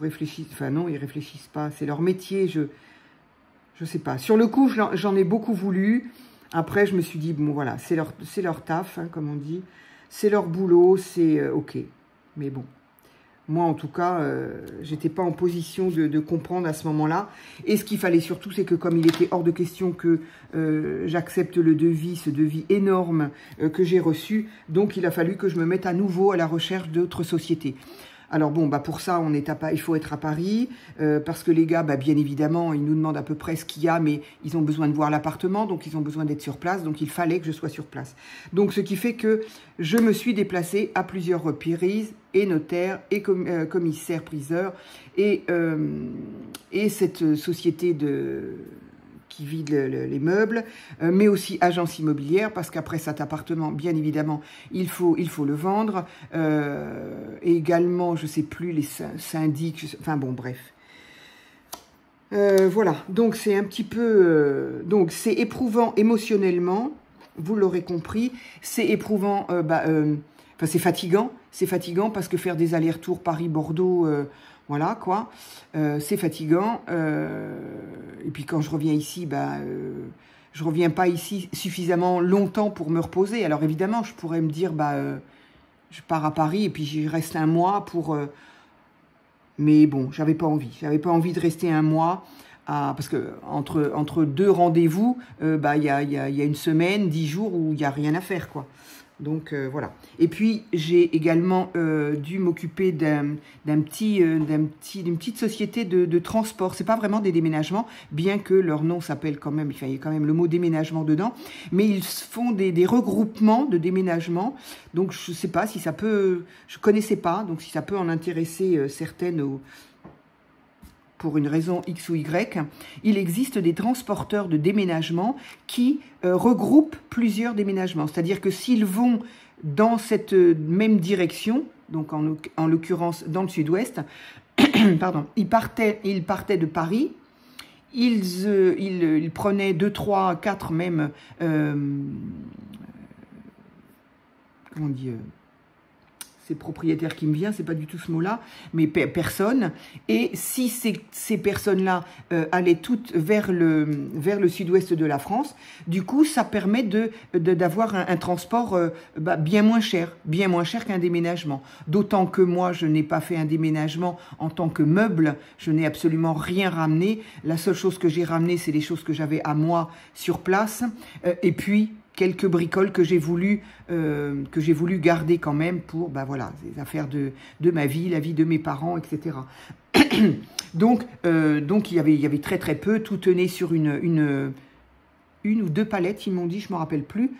réfléchissez... Enfin, non, ils réfléchissent pas. C'est leur métier, je sais pas. Sur le coup, j'en ai beaucoup voulu. Après, je me suis dit, bon, voilà, c'est leur taf, hein, comme on dit. C'est leur boulot, c'est OK. Mais bon, Moi, en tout cas, j'étais pas en position de comprendre à ce moment-là. Et ce qu'il fallait surtout, c'est que comme il était hors de question que j'accepte le devis, ce devis énorme que j'ai reçu, donc il a fallu que je me mette à nouveau à la recherche d'autres sociétés. Alors bon, bah pour ça, il faut être à Paris, parce que les gars, bah bien évidemment, ils nous demandent à peu près ce qu'il y a, mais ils ont besoin de voir l'appartement, donc ils ont besoin d'être sur place, donc il fallait que je sois sur place. Donc ce qui fait que je me suis déplacée à plusieurs reprises, et notaire, et commissaire priseur, et cette société qui vide les meubles, mais aussi agence immobilière, parce qu'après cet appartement, bien évidemment, il faut le vendre. Et également, je ne sais plus, les syndics, enfin bon, bref. Voilà, donc c'est un petit peu... donc c'est éprouvant émotionnellement, vous l'aurez compris, c'est éprouvant... enfin, c'est fatigant parce que faire des allers-retours Paris-Bordeaux... voilà, quoi. C'est fatigant. Et puis, quand je reviens ici, je reviens pas ici suffisamment longtemps pour me reposer. Alors, évidemment, je pourrais me dire, je pars à Paris et puis j'y reste un mois pour... mais bon, j'avais pas envie. J'avais pas envie de rester un mois. Parce que entre deux rendez-vous, il y a une semaine, 10 jours où il n'y a rien à faire, quoi. Donc voilà. Et puis j'ai également dû m'occuper d'une petite société de transport. C'est pas vraiment des déménagements, bien que leur nom s'appelle quand même, il y a quand même le mot déménagement dedans, mais ils font des regroupements de déménagement. Donc je sais pas si ça peut, je connaissais pas, donc si ça peut en intéresser certaines pour une raison X ou Y, il existe des transporteurs de déménagement qui regroupent plusieurs déménagements. C'est-à-dire que s'ils vont dans cette même direction, donc en l'occurrence dans le sud-ouest, pardon, ils partaient de Paris, ils prenaient 2, 3, 4 même, comment on dit, c'est propriétaire qui me vient, c'est pas du tout ce mot-là, mais personne. Et si ces personnes-là allaient toutes vers le sud-ouest de la France, du coup, ça permet d'avoir un transport bien moins cher qu'un déménagement. D'autant que moi, je n'ai pas fait un déménagement en tant que meuble, je n'ai absolument rien ramené. La seule chose que j'ai ramené, c'est les choses que j'avais à moi sur place. Et puis, quelques bricoles que j'ai voulu garder quand même pour, voilà, les affaires de ma vie, la vie de mes parents, etc. donc il y avait très très peu, tout tenait sur une ou deux palettes, ils m'ont dit, je ne me rappelle plus.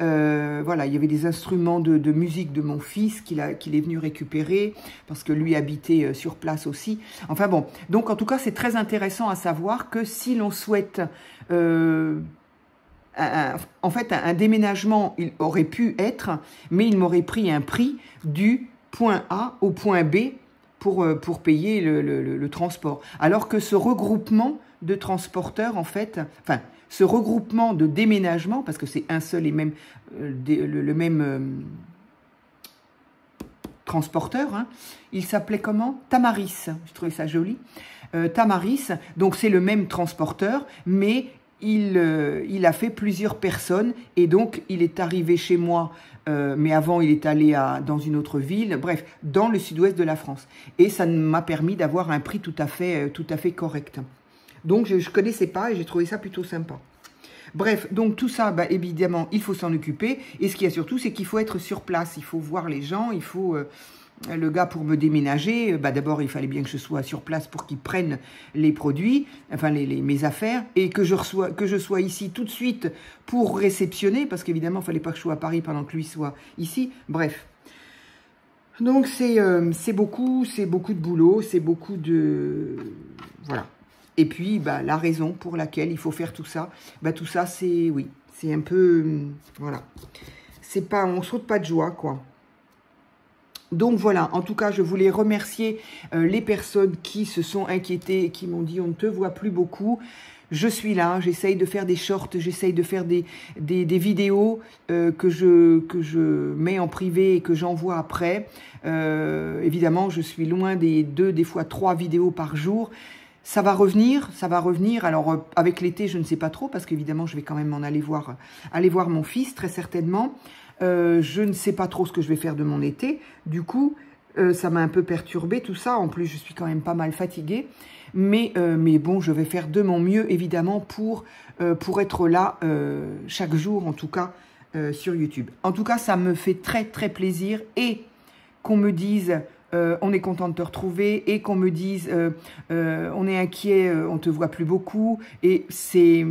Voilà, il y avait des instruments de musique de mon fils qu'il est venu récupérer, parce que lui habitait sur place aussi. Enfin bon, donc en tout cas, c'est très intéressant à savoir que si l'on souhaite... en fait, un déménagement, il aurait pu être, mais il m'aurait pris un prix du point A au point B pour payer le transport. Alors que ce regroupement de transporteurs, en fait, enfin, ce regroupement de déménagement, parce que c'est un seul et même, le même transporteur, hein, il s'appelait comment? Tamaris, je trouvais ça joli. Tamaris, donc c'est le même transporteur, mais... Il a fait plusieurs personnes et donc il est arrivé chez moi, mais avant il est allé dans une autre ville, bref, dans le sud-ouest de la France. Et ça m'a permis d'avoir un prix tout à fait correct. Donc je ne connaissais pas et j'ai trouvé ça plutôt sympa. Bref, donc tout ça, évidemment, il faut s'en occuper. Et ce qu'il y a surtout, c'est qu'il faut être sur place, il faut voir les gens, il faut... le gars pour me déménager, d'abord il fallait bien que je sois sur place pour qu'il prenne les produits, enfin mes affaires, et que je sois ici tout de suite pour réceptionner, parce qu'évidemment il ne fallait pas que je sois à Paris pendant que lui soit ici, bref. Donc c'est beaucoup de boulot, c'est beaucoup de... Voilà. Et puis la raison pour laquelle il faut faire tout ça, tout ça c'est, oui, c'est un peu... voilà. C'est pas, on saute pas de joie, quoi. Donc voilà, en tout cas, je voulais remercier les personnes qui se sont inquiétées et qui m'ont dit « on ne te voit plus beaucoup ». Je suis là, j'essaye de faire des shorts, j'essaye de faire des vidéos que je mets en privé et que j'envoie après. Évidemment, je suis loin des 2, des fois 3 vidéos par jour. Ça va revenir. Alors, avec l'été, je ne sais pas trop, parce qu'évidemment, je vais quand même aller voir mon fils, très certainement. Je ne sais pas trop ce que je vais faire de mon été. Du coup, Ça m'a un peu perturbée tout ça. En plus, je suis quand même pas mal fatiguée. Mais bon, je vais faire de mon mieux, évidemment, pour être là chaque jour, en tout cas, sur YouTube. En tout cas, ça me fait très, très plaisir. Et qu'on me dise... on est content de te retrouver et qu'on me dise on est inquiet, on te voit plus beaucoup, et c'est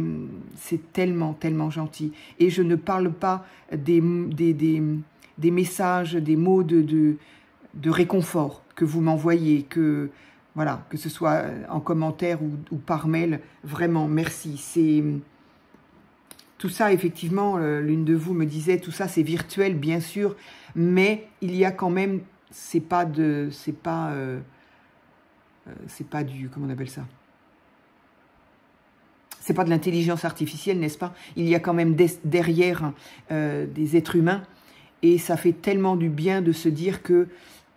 tellement, tellement gentil. Et je ne parle pas des messages, des mots de réconfort que vous m'envoyez, que voilà, que ce soit en commentaire ou par mail. Vraiment, merci. C'est tout ça, effectivement, l'une de vous me disait, tout ça c'est virtuel, bien sûr, mais il y a quand même... c'est pas du, comment on appelle ça? C'est pas de l'intelligence artificielle, n'est-ce pas? Il y a quand même derrière des êtres humains, et ça fait tellement du bien de se dire que,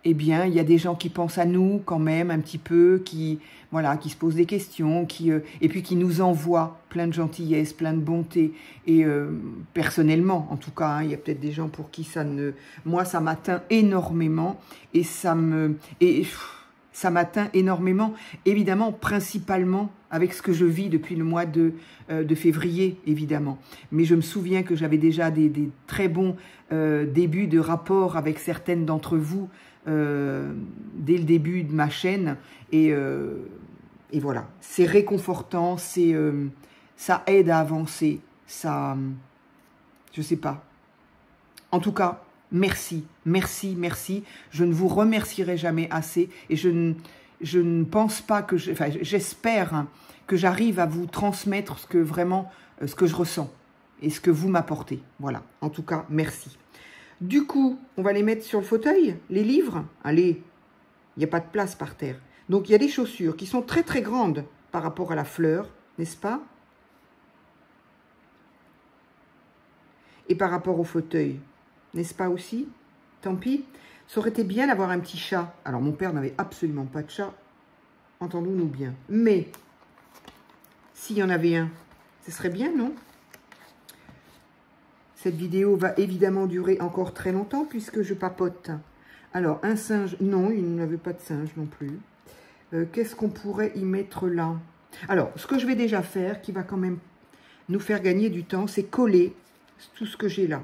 eh bien, il y a des gens qui pensent à nous quand même un petit peu, qui, voilà, qui se posent des questions, et puis qui nous envoient plein de gentillesse, plein de bonté. Et personnellement, en tout cas, hein, il y a peut-être des gens pour qui ça ne... Moi, ça m'atteint énormément, et ça m'atteint énormément, évidemment, principalement avec ce que je vis depuis le mois de février, évidemment. Mais je me souviens que j'avais déjà des très bons débuts de rapport avec certaines d'entre vous, dès le début de ma chaîne, et voilà, c'est réconfortant, ça aide à avancer, ça, je sais pas. En tout cas, merci, merci, merci. Je ne vous remercierai jamais assez, et je ne pense pas que, enfin, j'espère hein, que j'arrive à vous transmettre ce que vraiment, ce que je ressens et ce que vous m'apportez. Voilà. En tout cas, merci. Du coup, on va les mettre sur le fauteuil, les livres. Allez, il n'y a pas de place par terre. Donc, il y a des chaussures qui sont très, très grandes par rapport à la fleur, n'est-ce pas? Et par rapport au fauteuil, n'est-ce pas aussi? Tant pis. Ça aurait été bien d'avoir un petit chat. Alors, mon père n'avait absolument pas de chat. Entendons-nous bien. Mais, s'il y en avait un, ce serait bien, non? Cette vidéo va évidemment durer encore très longtemps puisque je papote. Alors, un singe, non, il n'avait pas de singe non plus. Qu'est-ce qu'on pourrait y mettre là? Alors, ce que je vais déjà faire, qui va quand même nous faire gagner du temps, c'est coller tout ce que j'ai là.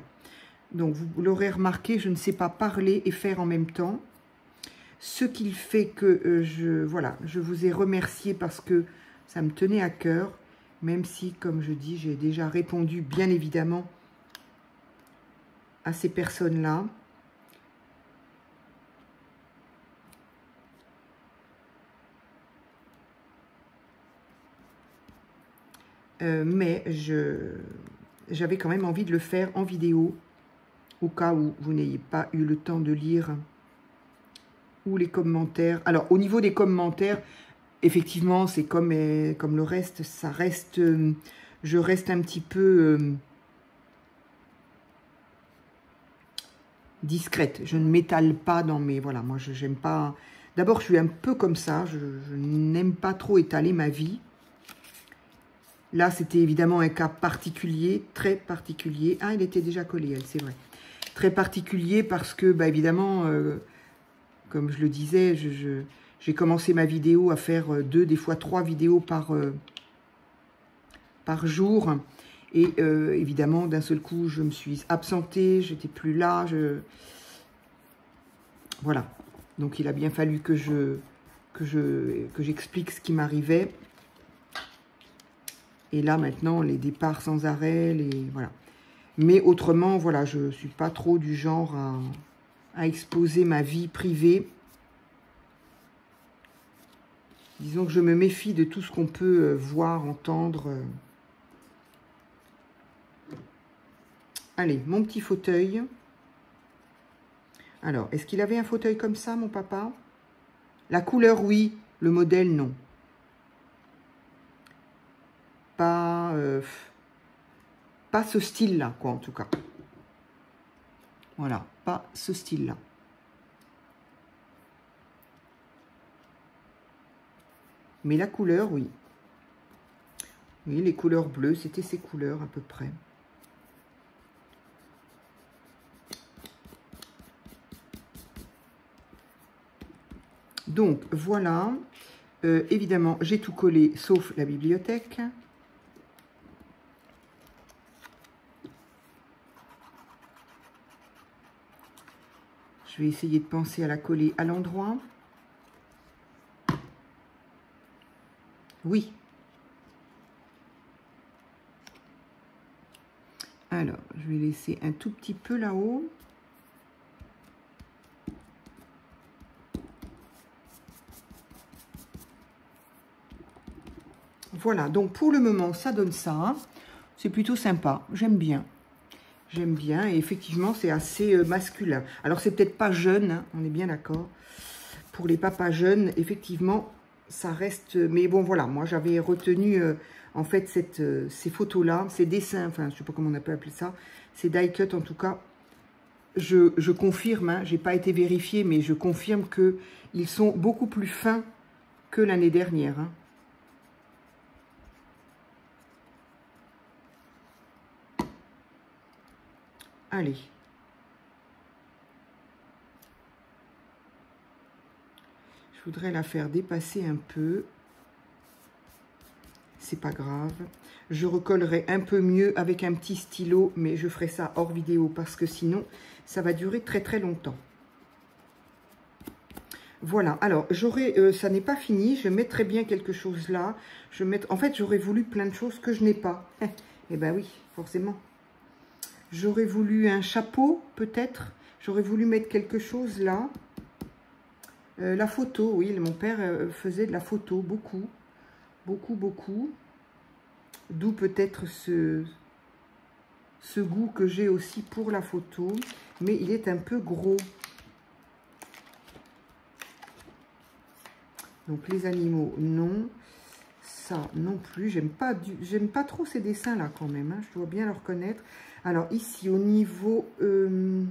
Donc, vous l'aurez remarqué, je ne sais pas parler et faire en même temps. Ce qui fait que voilà, je vous ai remercié parce que ça me tenait à cœur, même si, comme je dis, j'ai déjà répondu, bien évidemment, à ces personnes-là. Mais j'avais quand même envie de le faire en vidéo, au cas où vous n'ayez pas eu le temps de lire, ou les commentaires. Alors, au niveau des commentaires, effectivement, c'est comme le reste, ça reste, je reste un petit peu discrète. Je ne m'étale pas dans mes... Voilà, moi, je n'aime pas... D'abord, je suis un peu comme ça, je n'aime pas trop étaler ma vie. Là, c'était évidemment un cas particulier, très particulier. Ah, il était déjà collé, elle, c'est vrai. Très particulier parce que, bah, évidemment, comme je le disais, j'ai commencé ma vidéo à faire 2, des fois 3 vidéos par jour. Et évidemment, d'un seul coup, je me suis absentée, j'étais plus là. Voilà. Donc, il a bien fallu que j'explique ce qui m'arrivait. Et là, maintenant, les départs sans arrêt, voilà. Mais autrement, voilà, je ne suis pas trop du genre à exposer ma vie privée. Disons que je me méfie de tout ce qu'on peut voir, entendre. Allez, mon petit fauteuil. Alors, est-ce qu'il avait un fauteuil comme ça, mon papa? La couleur, oui. Le modèle, non. Pas ce style-là, quoi, en tout cas. Voilà, pas ce style-là. Mais la couleur, oui. Oui, les couleurs bleues, c'était ces couleurs à peu près. Donc, voilà. Évidemment, j'ai tout collé, sauf la bibliothèque. Je vais essayer de penser à la coller à l'endroit. Oui. Alors, je vais laisser un tout petit peu là-haut. Voilà, donc pour le moment, ça donne ça. C'est plutôt sympa, j'aime bien. J'aime bien, et effectivement, c'est assez masculin. Alors, c'est peut-être pas jeune, hein, on est bien d'accord. Pour les papas jeunes, effectivement, ça reste... Mais bon, voilà, moi, j'avais retenu, en fait, ces photos-là, ces dessins, enfin, je sais pas comment on peut appeler ça, ces die cut, en tout cas. Je confirme, hein, j'ai pas été vérifiée, mais je confirme qu'ils sont beaucoup plus fins que l'année dernière, hein. Allez. Je voudrais la faire dépasser un peu. C'est pas grave. Je recollerai un peu mieux avec un petit stylo, mais je ferai ça hors vidéo parce que sinon, ça va durer très très longtemps. Voilà. Alors, ça n'est pas fini. Je mettrai bien quelque chose là. En fait, j'aurais voulu plein de choses que je n'ai pas. Eh ben oui, forcément. J'aurais voulu un chapeau, peut-être. J'aurais voulu mettre quelque chose là. La photo, oui, mon père faisait de la photo, beaucoup. Beaucoup, beaucoup. D'où peut-être ce goût que j'ai aussi pour la photo. Mais il est un peu gros. Donc, les animaux, non. Ça, non plus. J'aime pas trop ces dessins-là, quand même, hein. Je dois bien le reconnaître. Alors, ici, au niveau... il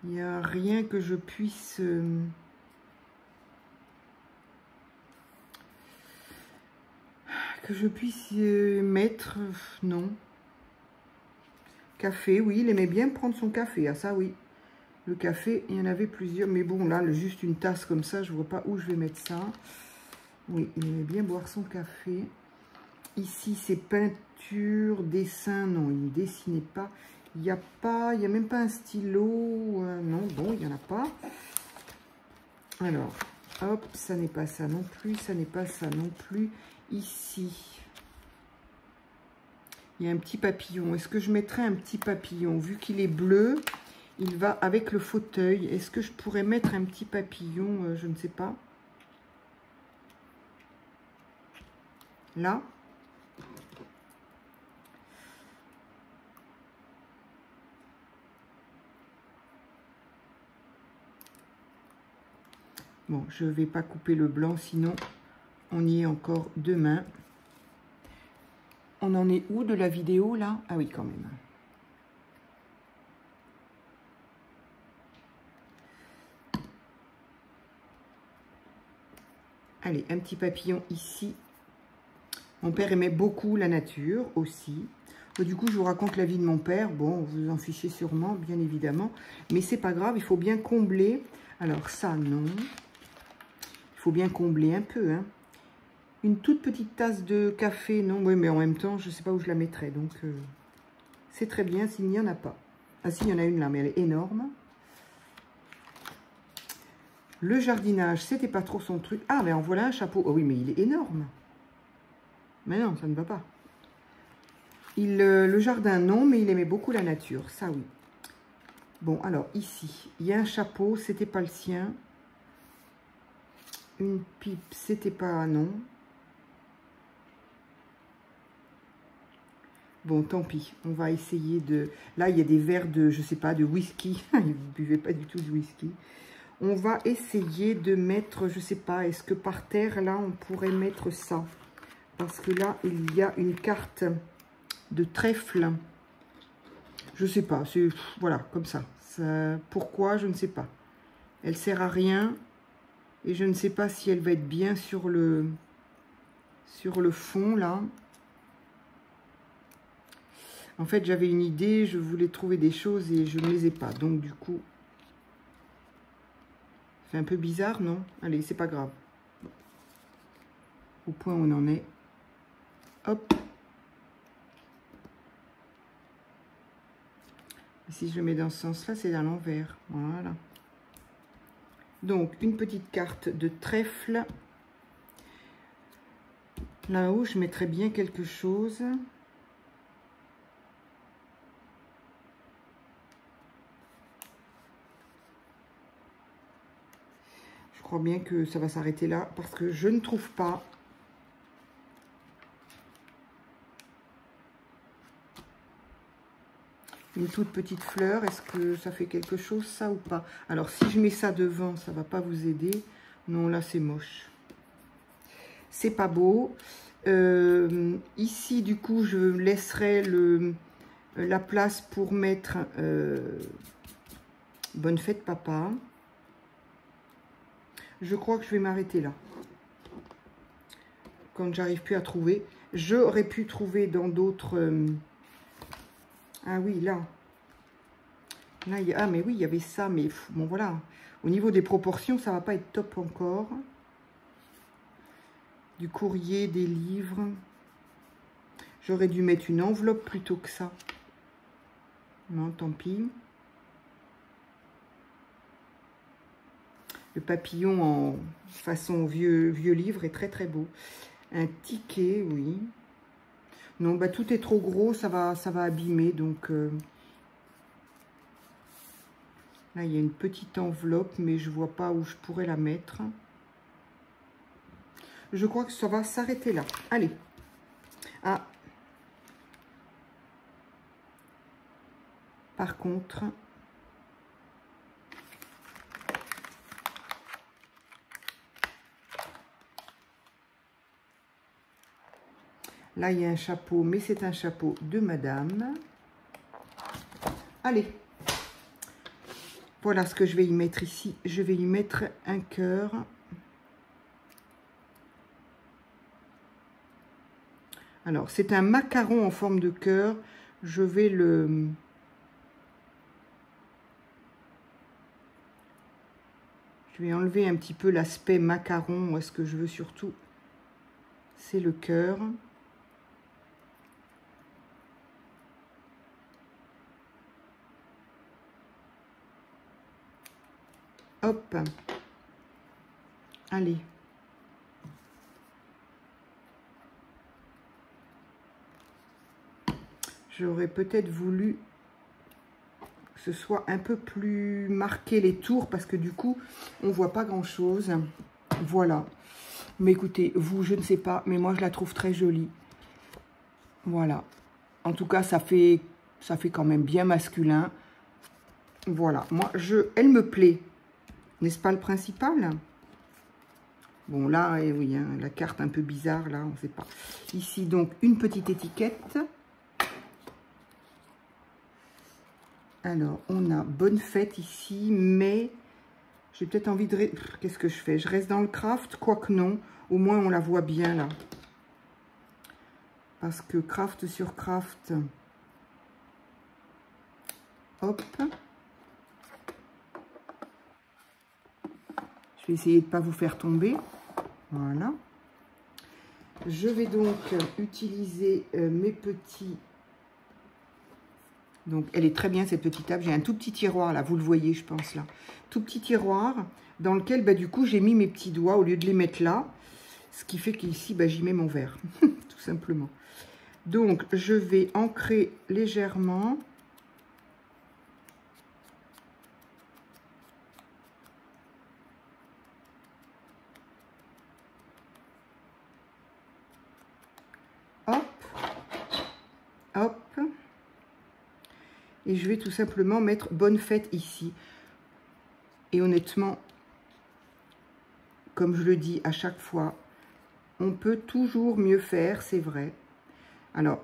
n'y a rien que je puisse... mettre. Non. Café, oui, il aimait bien prendre son café. Ah, ça, oui. Le café, il y en avait plusieurs. Mais bon, là, juste une tasse comme ça, je ne vois pas où je vais mettre ça. Oui, il aimait bien boire son café. Ici, c'est peinture, dessin. Non, il ne dessinait pas. Il n'y a même pas un stylo. Non, bon, il n'y en a pas. Alors, hop, ça n'est pas ça non plus. Ça n'est pas ça non plus. Ici, il y a un petit papillon. Est-ce que je mettrais un petit papillon? Vu qu'il est bleu, il va avec le fauteuil. Est-ce que je pourrais mettre un petit papillon? Je ne sais pas. Là. Bon, je ne vais pas couper le blanc, sinon on y est encore demain. On en est où de la vidéo, là? Ah oui, quand même. Allez, un petit papillon ici. Mon père aimait beaucoup la nature aussi. Du coup, je vous raconte la vie de mon père. Bon, vous en fichez sûrement, bien évidemment. Mais c'est pas grave, il faut bien combler. Alors ça, non. Il faut bien combler un peu, hein. Une toute petite tasse de café, non, oui, mais en même temps, je ne sais pas où je la mettrai. Donc, c'est très bien s'il n'y en a pas. Ah si, il y en a une là, mais elle est énorme. Le jardinage, c'était pas trop son truc. Ah, mais en voilà un chapeau. Oh oui, mais il est énorme. Mais non, ça ne va pas. Le jardin, non, mais il aimait beaucoup la nature. Ça, oui. Bon, alors, ici, il y a un chapeau. C'était pas le sien. Une pipe, c'était pas... Non. Bon, tant pis. On va essayer de... Là, il y a des verres de, je sais pas, de whisky. Vous ne buvez pas du tout de whisky. On va essayer de mettre, je sais pas, est-ce que par terre, là, on pourrait mettre ça? Parce que là, il y a une carte de trèfle. Je sais pas, c'est... Voilà, comme ça. Pourquoi? Je ne sais pas. Elle sert à rien. Et je ne sais pas si elle va être bien sur le fond, là. En fait, j'avais une idée, je voulais trouver des choses et je ne les ai pas. Donc, du coup, C'est un peu bizarre, non? Allez, c'est pas grave. Au point où on en est. Hop. Et si je le mets dans ce sens-là, c'est à l'envers. Voilà. Donc, une petite carte de trèfle. Là-haut, je mettrais bien quelque chose. Je crois bien que ça va s'arrêter là parce que je ne trouve pas. Une toute petite fleur, est-ce que ça fait quelque chose, ça, ou pas? Alors, si je mets ça devant, ça va pas vous aider. Non, là, c'est moche. C'est pas beau. Ici, du coup, je laisserai la place pour mettre Bonne fête, papa. Je crois que je vais m'arrêter là. Quand j'arrive plus à trouver. J'aurais pu trouver dans d'autres... Ah oui, là. Là, il y a... Ah, mais oui, il y avait ça. Mais bon, voilà. Au niveau des proportions, ça va pas être top encore. Du courrier, des livres. J'aurais dû mettre une enveloppe plutôt que ça. Non, tant pis. Le papillon en façon vieux livre est très très beau. Un ticket, oui. Non, bah tout est trop gros, ça va abîmer. Donc là, il y a une petite enveloppe, mais je vois pas où je pourrais la mettre. Je crois que ça va s'arrêter là. Allez. Ah. Par contre... Là, il y a un chapeau, mais c'est un chapeau de madame. Allez. Voilà ce que je vais y mettre ici. Je vais y mettre un cœur. Alors, c'est un macaron en forme de cœur. Je vais le... Je vais enlever un petit peu l'aspect macaron. Moi, ce que je veux surtout, c'est le cœur. Hop. Allez. J'aurais peut-être voulu que ce soit un peu plus marqué les tours parce que du coup, on voit pas grand-chose. Voilà. Mais écoutez, vous, je ne sais pas, mais moi, je la trouve très jolie. Voilà. En tout cas, ça fait quand même bien masculin. Voilà. Moi, elle me plaît. N'est-ce pas le principal? Bon, là, eh oui, hein, la carte un peu bizarre, là, on ne sait pas. Ici, donc, une petite étiquette. Alors, on a bonne fête ici, mais j'ai peut-être envie de... Qu'est-ce que je fais? Je reste dans le craft, quoique non. Au moins, on la voit bien, là. Parce que craft sur craft... Hop. Je vais essayer de ne pas vous faire tomber. Voilà. Je vais donc utiliser mes petits... Donc, elle est très bien, cette petite table. J'ai un tout petit tiroir, là. Vous le voyez, je pense, là. Tout petit tiroir dans lequel, bah, du coup, j'ai mis mes petits doigts au lieu de les mettre là. Ce qui fait qu'ici, bah, j'y mets mon verre. Tout simplement. Donc, je vais ancrer légèrement. Hop. Hop. Et je vais tout simplement mettre bonne fête ici. Et honnêtement, comme je le dis à chaque fois, on peut toujours mieux faire, c'est vrai. Alors,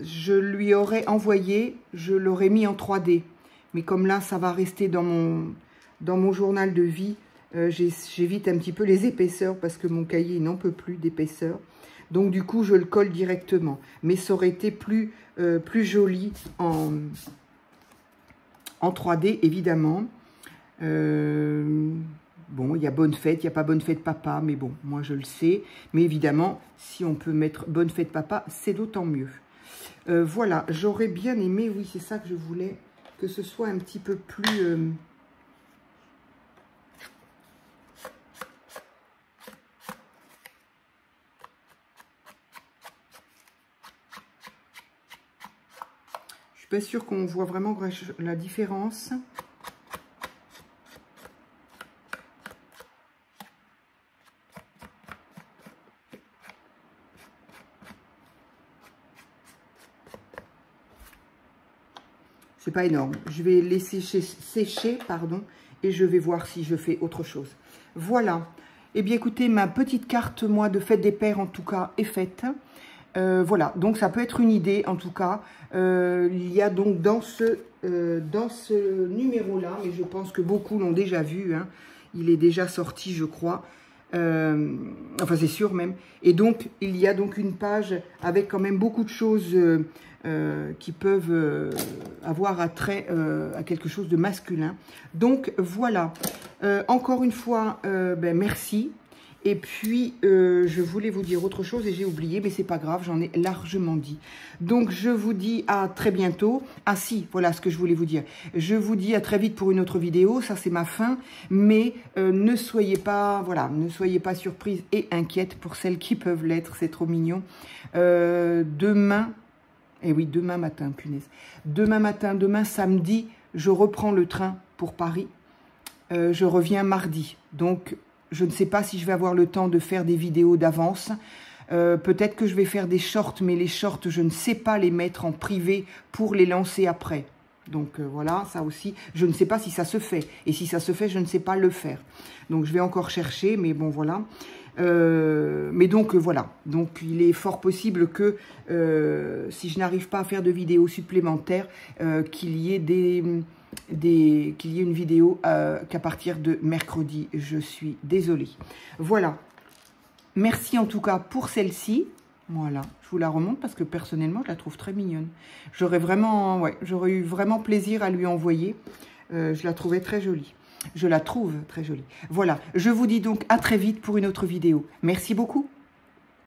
je lui aurais envoyé, je l'aurais mis en 3D. Mais comme là, ça va rester dans mon journal de vie, j'évite un petit peu les épaisseurs parce que mon cahier n'en peut plus d'épaisseur. Donc, du coup, je le colle directement. Mais ça aurait été plus joli en 3D, évidemment. Bon, il y a bonne fête, il n'y a pas bonne fête papa, mais bon, moi je le sais. Mais évidemment, si on peut mettre bonne fête papa, c'est d'autant mieux. Voilà, j'aurais bien aimé, oui, c'est ça que je voulais, que ce soit un petit peu plus... Je suis pas sûre qu'on voit vraiment la différence. C'est pas énorme. Je vais laisser sécher, pardon, et je vais voir si je fais autre chose. Voilà. Eh bien, écoutez, ma petite carte, moi, de fête des pères, en tout cas, est faite. Voilà. Donc, ça peut être une idée, en tout cas. Il y a donc dans ce numéro-là, mais je pense que beaucoup l'ont déjà vu, hein. Il est déjà sorti, je crois. Enfin, c'est sûr même. Et donc, il y a donc une page avec quand même beaucoup de choses qui peuvent avoir attrait à quelque chose de masculin. Donc, voilà. Encore une fois, ben, merci. Et puis, je voulais vous dire autre chose et j'ai oublié, mais c'est pas grave, j'en ai largement dit. Donc, je vous dis à très bientôt. Ah si, voilà ce que je voulais vous dire. Je vous dis à très vite pour une autre vidéo, ça c'est ma fin. Mais ne soyez pas, voilà, ne soyez pas surprises et inquiètes pour celles qui peuvent l'être, c'est trop mignon. Demain, et oui, demain matin, punaise. Demain matin, demain samedi, je reprends le train pour Paris. Je reviens mardi, donc... Je ne sais pas si je vais avoir le temps de faire des vidéos d'avance. Peut-être que je vais faire des shorts, mais les shorts, je ne sais pas les mettre en privé pour les lancer après. Donc voilà, ça aussi, je ne sais pas si ça se fait. Et si ça se fait, je ne sais pas le faire. Donc je vais encore chercher, mais bon, voilà. Mais donc voilà, donc il est fort possible que si je n'arrive pas à faire de vidéos supplémentaires, qu'il y ait une vidéo qu'à partir de mercredi. Je suis désolée. Voilà. Merci en tout cas pour celle-ci. Voilà. Je vous la remonte parce que personnellement, je la trouve très mignonne. J'aurais vraiment, ouais, j'aurais eu vraiment plaisir à lui envoyer. Je la trouvais très jolie. Je la trouve très jolie. Voilà. Je vous dis donc à très vite pour une autre vidéo. Merci beaucoup.